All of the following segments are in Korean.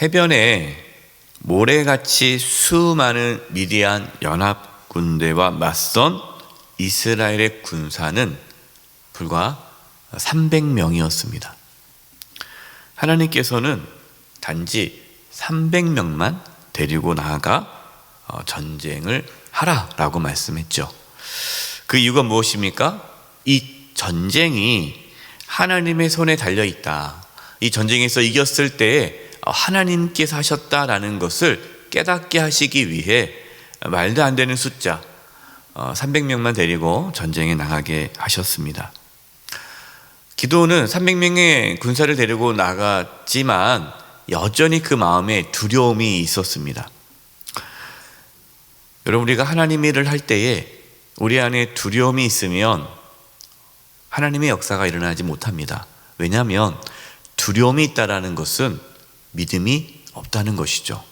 해변에 모래같이 수많은 미디안 연합 군대와 맞선 이스라엘의 군사는 불과 300명이었습니다. 하나님께서는 단지 300명만 데리고 나아가 전쟁을 하라라고 말씀했죠. 그 이유가 무엇입니까? 이 전쟁이 하나님의 손에 달려있다. 이 전쟁에서 이겼을 때 하나님께서 하셨다라는 것을 깨닫게 하시기 위해 말도 안 되는 숫자 300명만 데리고 전쟁에 나가게 하셨습니다. 기드온은 300명의 군사를 데리고 나갔지만 여전히 그 마음에 두려움이 있었습니다. 여러분, 우리가 하나님의 일을 할 때에 우리 안에 두려움이 있으면 하나님의 역사가 일어나지 못합니다. 왜냐하면 두려움이 있다는 것은 믿음이 없다는 것이죠.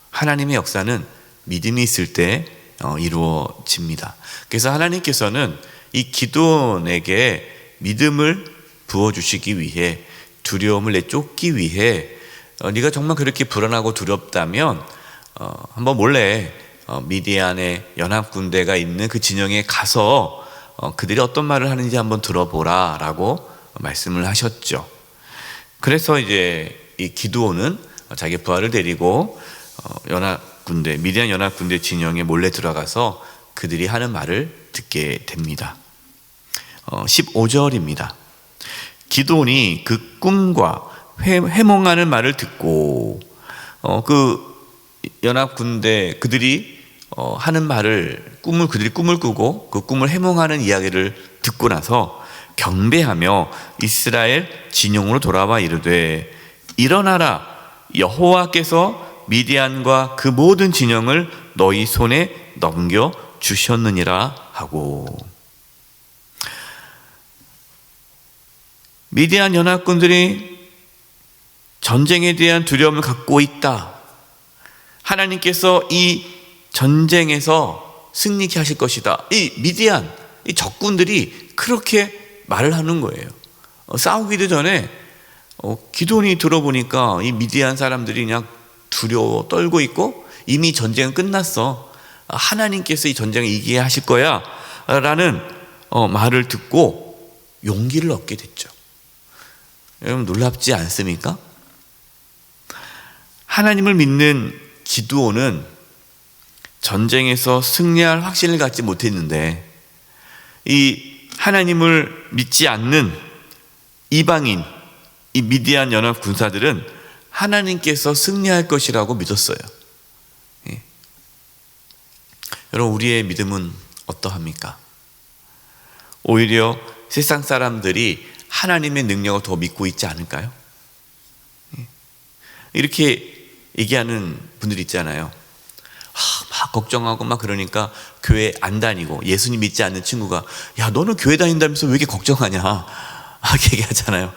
하나님의 역사는 믿음이 있을 때 이루어집니다. 그래서 하나님께서는 이 기드온에게 믿음을 부어주시기 위해, 두려움을 내쫓기 위해, 네가 정말 그렇게 불안하고 두렵다면 한번 몰래 미디안의 연합군대가 있는 그 진영에 가서 그들이 어떤 말을 하는지 한번 들어보라 라고 말씀을 하셨죠. 그래서 이제 이 기드온은 자기 부하를 데리고 연합군대, 미디안 연합군대 진영에 몰래 들어가서 그들이 하는 말을 듣게 됩니다. 15절입니다. 기드온이 그 꿈과 회몽하는 말을 듣고 그 연합군대 그들이 하는 말을 그들이 꿈을 꾸고 그 꿈을 해몽하는 이야기를 듣고 나서 경배하며 이스라엘 진영으로 돌아와 이르되 일어나라, 여호와께서 미디안과 그 모든 진영을 너희 손에 넘겨 주셨느니라 하고, 미디안 연합군들이 전쟁에 대한 두려움을 갖고 있다. 하나님께서 이 전쟁에서 승리케 하실 것이다. 이 미디안, 이 적군들이 그렇게 말을 하는 거예요. 싸우기도 전에 기드온이 들어보니까 이 미디안 사람들이 그냥 두려워 떨고 있고 이미 전쟁은 끝났어. 하나님께서 이 전쟁을 이기게 하실 거야 라는 말을 듣고 용기를 얻게 됐죠. 여러분, 놀랍지 않습니까? 하나님을 믿는 기드온은 전쟁에서 승리할 확신을 갖지 못했는데 이 하나님을 믿지 않는 이방인, 이 미디안 연합 군사들은 하나님께서 승리할 것이라고 믿었어요. 여러분, 우리의 믿음은 어떠합니까? 오히려 세상 사람들이 하나님의 능력을 더 믿고 있지 않을까요? 이렇게 얘기하는 분들 있잖아요. 막 걱정하고 막 그러니까 교회 안 다니고 예수님 믿지 않는 친구가, 야, 너는 교회 다닌다면서 왜 이렇게 걱정하냐 막 얘기하잖아요.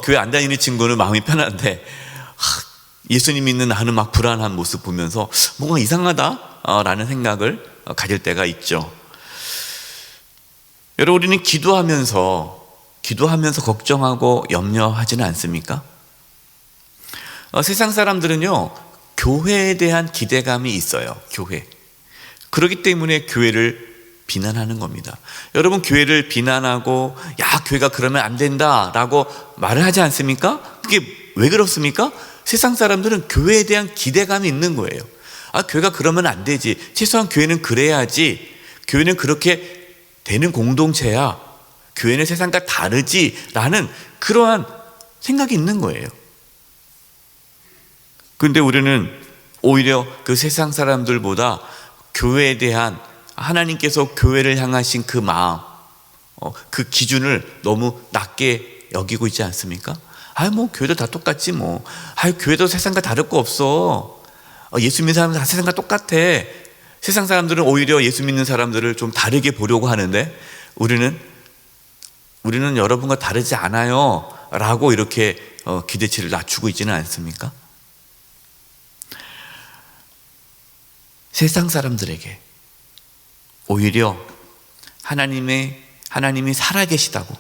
교회 안 다니는 친구는 마음이 편한데 예수님 믿는 나는 막 불안한 모습 보면서 뭔가 이상하다 라는 생각을 가질 때가 있죠. 여러분, 우리는 기도하면서 걱정하고 염려하지는 않습니까? 세상 사람들은요, 교회에 대한 기대감이 있어요. 교회. 그렇기 때문에 교회를 비난하는 겁니다. 여러분, 교회를 비난하고 야, 교회가 그러면 안 된다라고 말을 하지 않습니까? 그게 왜 그렇습니까? 세상 사람들은 교회에 대한 기대감이 있는 거예요. 교회가 그러면 안 되지. 최소한 교회는 그래야지. 교회는 그렇게 되는 공동체야. 교회는 세상과 다르지라는 그러한 생각이 있는 거예요. 근데 우리는 오히려 그 세상 사람들보다 교회에 대한 하나님께서 교회를 향하신 그 마음, 그 기준을 너무 낮게 여기고 있지 않습니까? 뭐 교회도 다 똑같지 뭐. 교회도 세상과 다를 거 없어. 예수 믿는 사람들 다 세상과 똑같아. 세상 사람들은 오히려 예수 믿는 사람들을 좀 다르게 보려고 하는데 우리는 여러분과 다르지 않아요 라고 이렇게 기대치를 낮추고 있지는 않습니까? 세상 사람들에게 오히려 하나님이 살아계시다고,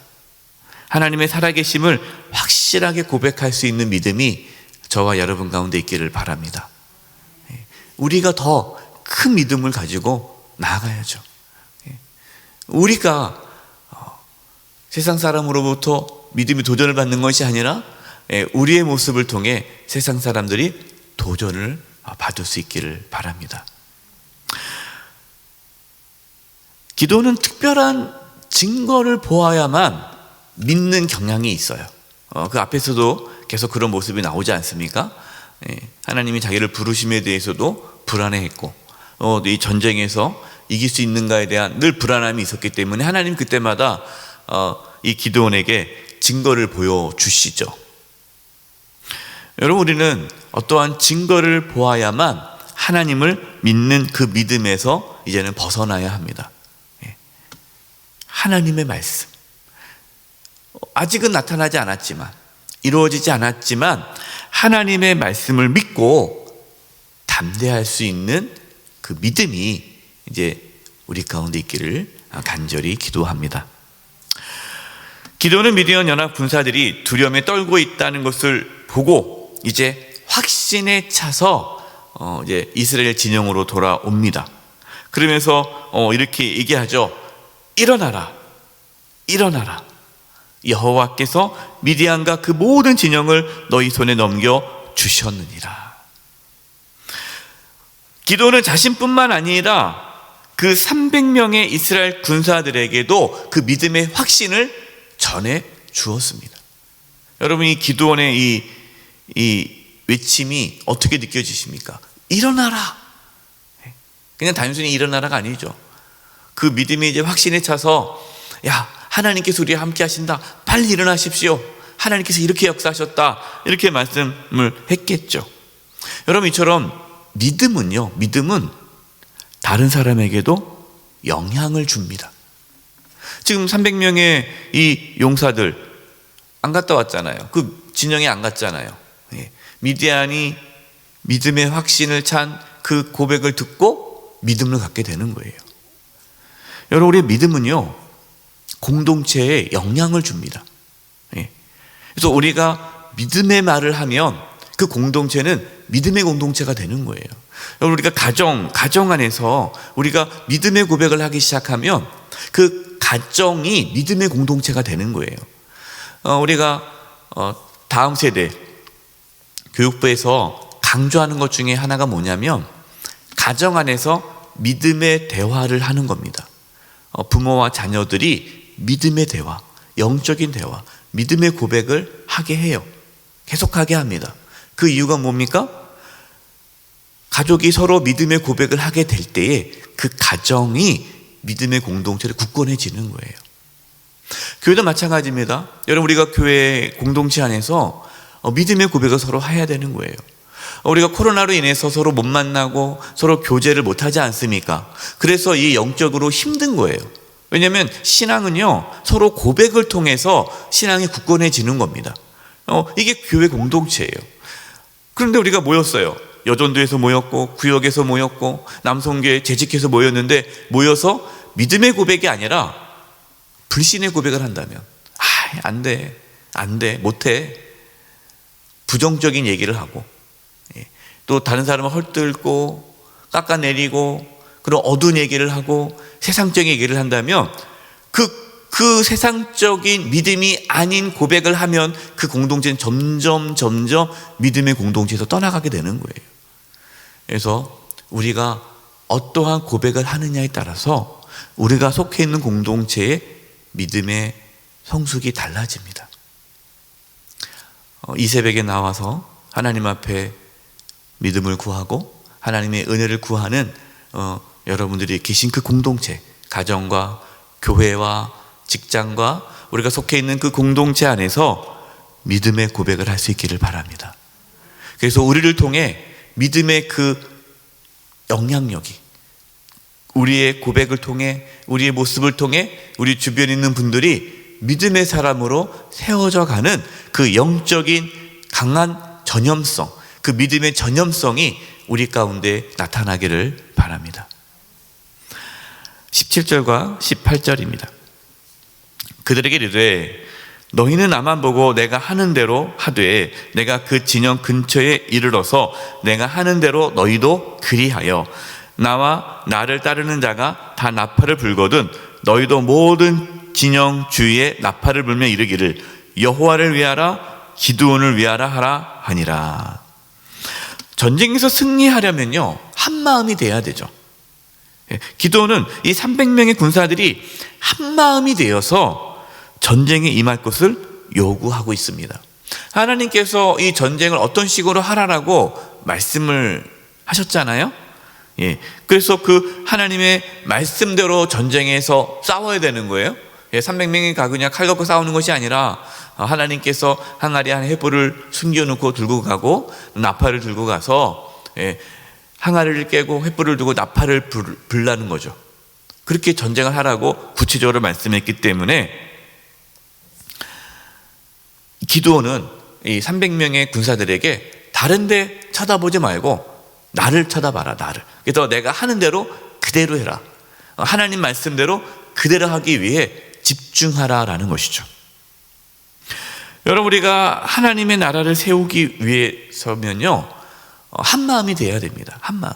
하나님의 살아계심을 확실하게 고백할 수 있는 믿음이 저와 여러분 가운데 있기를 바랍니다. 우리가 더 큰 믿음을 가지고 나아가야죠. 우리가 세상 사람으로부터 믿음이 도전을 받는 것이 아니라 우리의 모습을 통해 세상 사람들이 도전을 받을 수 있기를 바랍니다. 기도는 특별한 증거를 보아야만 믿는 경향이 있어요. 그 앞에서도 계속 그런 모습이 나오지 않습니까? 하나님이 자기를 부르심에 대해서도 불안해했고 이 전쟁에서 이길 수 있는가에 대한 늘 불안함이 있었기 때문에 하나님 그때마다 이 기드온에게 증거를 보여주시죠. 여러분, 우리는 어떠한 증거를 보아야만 하나님을 믿는 그 믿음에서 이제는 벗어나야 합니다. 하나님의 말씀, 아직은 나타나지 않았지만, 이루어지지 않았지만 하나님의 말씀을 믿고 담대할 수 있는 그 믿음이 이제 우리 가운데 있기를 간절히 기도합니다. 기도는 미디안 연합 군사들이 두려움에 떨고 있다는 것을 보고 이제 확신에 차서 이제 이스라엘 진영으로 돌아옵니다. 그러면서 이렇게 얘기하죠. 일어나라, 일어나라. 여호와께서 미디안과 그 모든 진영을 너희 손에 넘겨 주셨느니라. 기도는 자신뿐만 아니라 그 300명의 이스라엘 군사들에게도 그 믿음의 확신을 전해 주었습니다. 여러분, 이 기드온의 이 외침이 어떻게 느껴지십니까? 일어나라. 그냥 단순히 일어나라가 아니죠. 그 믿음이 이제 확신에 차서, 야, 하나님께서 우리와 함께 하신다. 빨리 일어나십시오. 하나님께서 이렇게 역사하셨다. 이렇게 말씀을 했겠죠. 여러분, 이처럼 믿음은 다른 사람에게도 영향을 줍니다. 지금 300명의 이 용사들 안 갔다 왔잖아요. 그 진영에 안 갔잖아요. 미디안이 믿음의 확신을 찬 그 고백을 듣고 믿음을 갖게 되는 거예요. 여러분, 우리의 믿음은요, 공동체에 영향을 줍니다. 그래서 우리가 믿음의 말을 하면 그 공동체는 믿음의 공동체가 되는 거예요. 여러분, 우리가 가정 안에서 우리가 믿음의 고백을 하기 시작하면 그 가정이 믿음의 공동체가 되는 거예요. 우리가 다음 세대 교육부에서 강조하는 것 중에 하나가 뭐냐면 가정 안에서 믿음의 대화를 하는 겁니다. 부모와 자녀들이 믿음의 대화, 영적인 대화, 믿음의 고백을 하게 해요. 계속하게 합니다. 그 이유가 뭡니까? 가족이 서로 믿음의 고백을 하게 될 때에 그 가정이 믿음의 공동체를 굳건해지는 거예요. 교회도 마찬가지입니다. 여러분, 우리가 교회 공동체 안에서 믿음의 고백을 서로 해야 되는 거예요. 우리가 코로나로 인해서 서로 못 만나고 서로 교제를 못 하지 않습니까? 그래서 이 영적으로 힘든 거예요. 왜냐하면 신앙은요, 서로 고백을 통해서 신앙이 굳건해지는 겁니다. 이게 교회 공동체예요. 그런데 우리가 모였어요. 여전도에서 모였고 구역에서 모였고 남성교회 재직해서 모였는데, 모여서 믿음의 고백이 아니라 불신의 고백을 한다면 안 돼, 못해, 부정적인 얘기를 하고, 또 다른 사람을 헐뜯고 깎아내리고 그런 어두운 얘기를 하고 세상적인 얘기를 한다면 그 세상적인 믿음이 아닌 고백을 하면 그 공동체는 점점 믿음의 공동체에서 떠나가게 되는 거예요. 그래서 우리가 어떠한 고백을 하느냐에 따라서 우리가 속해 있는 공동체의 믿음의 성숙이 달라집니다. 이 새벽에 나와서 하나님 앞에 믿음을 구하고 하나님의 은혜를 구하는 여러분들이 계신 그 공동체, 가정과 교회와 직장과 우리가 속해 있는 그 공동체 안에서 믿음의 고백을 할 수 있기를 바랍니다. 그래서 우리를 통해 믿음의 그 영향력이, 우리의 고백을 통해, 우리의 모습을 통해 우리 주변에 있는 분들이 믿음의 사람으로 세워져 가는 그 영적인 강한 전염성, 그 믿음의 전염성이 우리 가운데 나타나기를 바랍니다. 17절과 18절입니다. 그들에게 이르되 너희는 나만 보고 내가 하는 대로 하되 내가 그 진영 근처에 이르러서 내가 하는 대로 너희도 그리하여 나와 나를 따르는 자가 다 나팔을 불거든 너희도 모든 진영 주위에 나팔을 불며 이르기를 여호와를 위하라 기드온을 위하라 하라 하니라. 전쟁에서 승리하려면요 한 마음이 돼야 되죠. 기드온은 이 300명의 군사들이 한 마음이 되어서 전쟁에 임할 것을 요구하고 있습니다. 하나님께서 이 전쟁을 어떤 식으로 하라라고 말씀을 하셨잖아요. 그래서 그 하나님의 말씀대로 전쟁에서 싸워야 되는 거예요. 300명이 그냥 칼 갖고 싸우는 것이 아니라 하나님께서 항아리 안에 횃불을 숨겨놓고 들고 가고 나팔을 들고 가서 항아리를 깨고 횃불을 두고 나팔을 불라는 거죠. 그렇게 전쟁을 하라고 구체적으로 말씀했기 때문에 기드온은 이 300명의 군사들에게 다른 데 쳐다보지 말고 나를 쳐다봐라, 나를. 그래서 내가 하는 대로 그대로 해라. 하나님 말씀대로 그대로 하기 위해 집중하라라는 것이죠. 여러분, 우리가 하나님의 나라를 세우기 위해서면요 한 마음이 돼야 됩니다. 한 마음.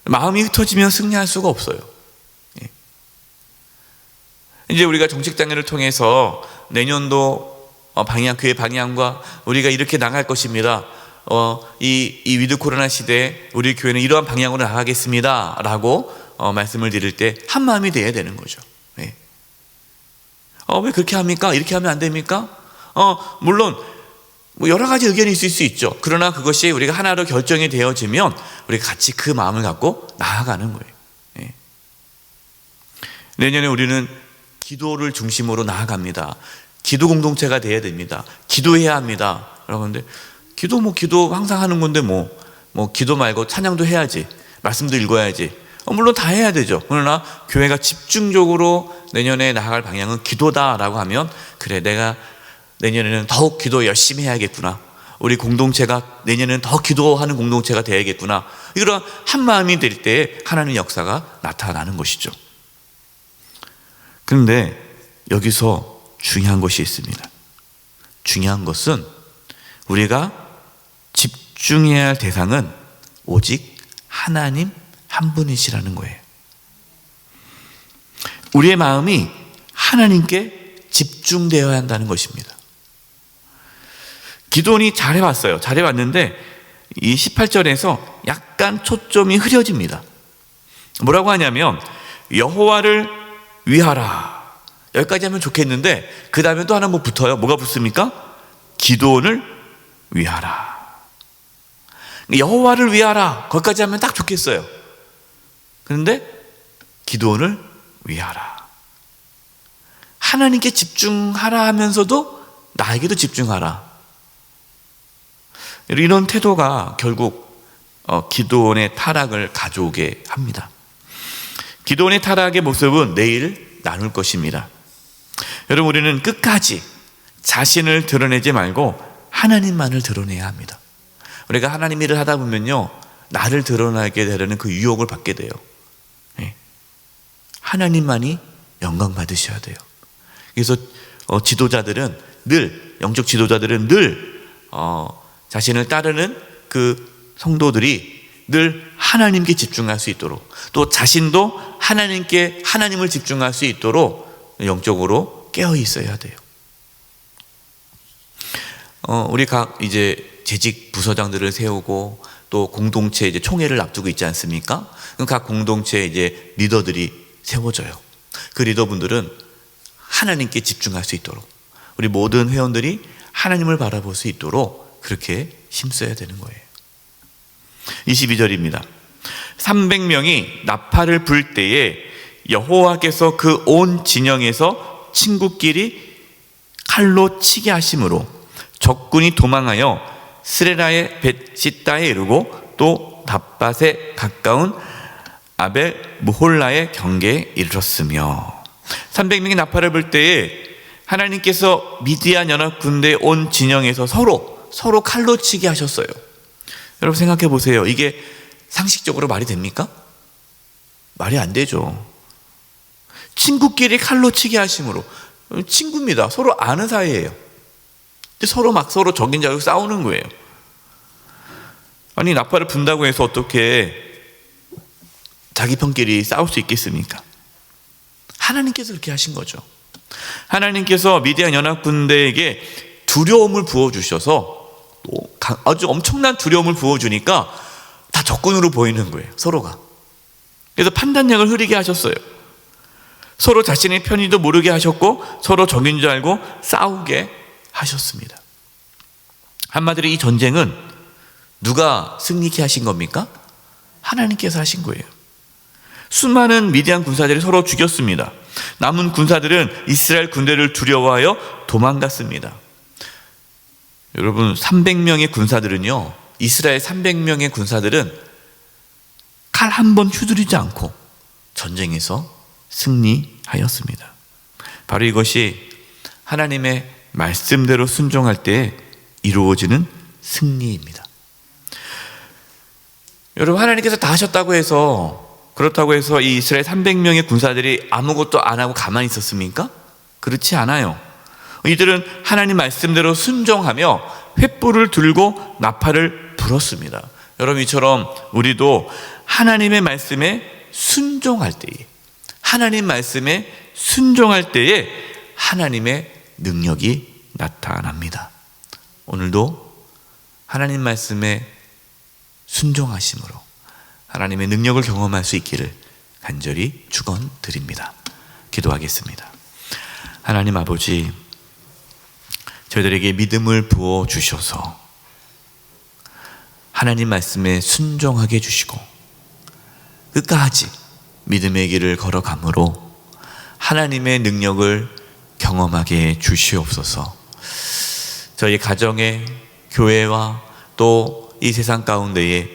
마음이 흩어지면 승리할 수가 없어요. 이제 우리가 정책장애를 통해서 내년도 교회 방향과 우리가 이렇게 나갈 것입니다. 이 위드 코로나 시대에 우리 교회는 이러한 방향으로 나가겠습니다 라고 말씀을 드릴 때 한 마음이 돼야 되는 거죠. 왜 그렇게 합니까? 이렇게 하면 안 됩니까? 물론 여러 가지 의견이 있을 수 있죠. 그러나 그것이 우리가 하나로 결정이 되어지면 우리가 같이 그 마음을 갖고 나아가는 거예요. 내년에 우리는 기도를 중심으로 나아갑니다. 기도 공동체가 돼야 됩니다. 기도해야 합니다. 여러분들 기도 항상 하는 건데 뭐 기도 말고 찬양도 해야지, 말씀도 읽어야지. 물론 다 해야 되죠. 그러나 교회가 집중적으로 내년에 나아갈 방향은 기도다라고 하면 그래, 내가 내년에는 더욱 기도 열심히 해야겠구나. 우리 공동체가 내년에는 더 기도하는 공동체가 되어야겠구나. 이런 한 마음이 될 때 하나님의 역사가 나타나는 것이죠. 그런데 여기서 중요한 것이 있습니다. 중요한 것은 우리가 집중해야 할 대상은 오직 하나님 한 분이시라는 거예요. 우리의 마음이 하나님께 집중되어야 한다는 것입니다. 기도원이 잘해왔어요. 잘해왔는데 이 18절에서 약간 초점이 흐려집니다. 뭐라고 하냐면 여호와를 위하라. 여기까지 하면 좋겠는데 그 다음에 또 하나 붙어요. 뭐가 붙습니까? 기도원을 위하라. 여호와를 위하라. 거기까지 하면 딱 좋겠어요. 그런데 기도원을 위하라. 하나님께 집중하라 하면서도 나에게도 집중하라. 이런 태도가 결국 기도원의 타락을 가져오게 합니다. 기도원의 타락의 모습은 내일 나눌 것입니다. 여러분, 우리는 끝까지 자신을 드러내지 말고 하나님만을 드러내야 합니다. 우리가 하나님 일을 하다 보면요 나를 드러나게 되려는 그 유혹을 받게 돼요. 하나님만이 영광 받으셔야 돼요. 그래서 지도자들은 늘, 영적 지도자들은 늘 자신을 따르는 그 성도들이 늘 하나님께 집중할 수 있도록, 또 자신도 하나님을 집중할 수 있도록 영적으로 깨어 있어야 돼요. 우리 각 이제 재직 부서장들을 세우고 또 공동체 이제 총회를 앞두고 있지 않습니까? 각 공동체 이제 리더들이 세워져요. 그 리더분들은 하나님께 집중할 수 있도록, 우리 모든 회원들이 하나님을 바라볼 수 있도록 그렇게 힘써야 되는 거예요. 22절입니다. 300명이 나팔을 불 때에 여호와께서 그 온 진영에서 친구끼리 칼로 치게 하심으로 적군이 도망하여 스레라의 벳시다에 이르고 또 답밭에 가까운 아벨 무홀라의 경계에 이르렀으며, 300명이 나팔을 불 때에 하나님께서 미디안 연합 군대의 온 진영에서 서로 칼로 치게 하셨어요. 여러분 생각해 보세요. 이게 상식적으로 말이 됩니까? 말이 안 되죠. 친구끼리 칼로 치게 하심으로, 친구입니다. 서로 아는 사이예요. 근데 서로 적인 줄 알고 싸우는 거예요. 아니, 나팔을 분다고 해서 어떻게 자기 편끼리 싸울 수 있겠습니까? 하나님께서 그렇게 하신 거죠. 하나님께서 미디안 연합군대에게 두려움을 부어주셔서 아주 엄청난 두려움을 부어주니까 다 적군으로 보이는 거예요, 서로가. 그래서 판단력을 흐리게 하셨어요. 서로 자신의 편의도 모르게 하셨고 서로 적인 줄 알고 싸우게 하셨습니다. 한마디로 이 전쟁은 누가 승리케 하신 겁니까? 하나님께서 하신 거예요. 수많은 미디안 군사들이 서로 죽였습니다. 남은 군사들은 이스라엘 군대를 두려워하여 도망갔습니다. 여러분, 300명의 군사들은요, 이스라엘 300명의 군사들은 칼 한 번 휘두르지 않고 전쟁에서 승리하였습니다. 바로 이것이 하나님의 말씀대로 순종할 때 이루어지는 승리입니다. 여러분, 하나님께서 다 하셨다고 해서, 그렇다고 해서 이 이스라엘 300명의 군사들이 아무것도 안 하고 가만히 있었습니까? 그렇지 않아요. 이들은 하나님 말씀대로 순종하며 횃불을 들고 나팔을 불었습니다. 여러분, 이처럼 우리도 하나님의 말씀에 순종할 때에, 하나님 말씀에 순종할 때에 하나님의 능력이 나타납니다. 오늘도 하나님 말씀에 순종하심으로 하나님의 능력을 경험할 수 있기를 간절히 축원드립니다. 기도하겠습니다. 하나님 아버지, 저희들에게 믿음을 부어 주셔서 하나님 말씀에 순종하게 해주시고 끝까지 믿음의 길을 걸어가므로 하나님의 능력을 경험하게 해 주시옵소서. 저희 가정의, 교회와 또 이 세상 가운데에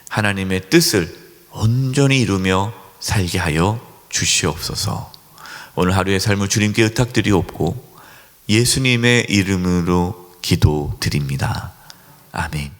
하나님의 뜻을 온전히 이루며 살게 하여 주시옵소서. 오늘 하루의 삶을 주님께 의탁드리옵고 예수님의 이름으로 기도드립니다. 아멘.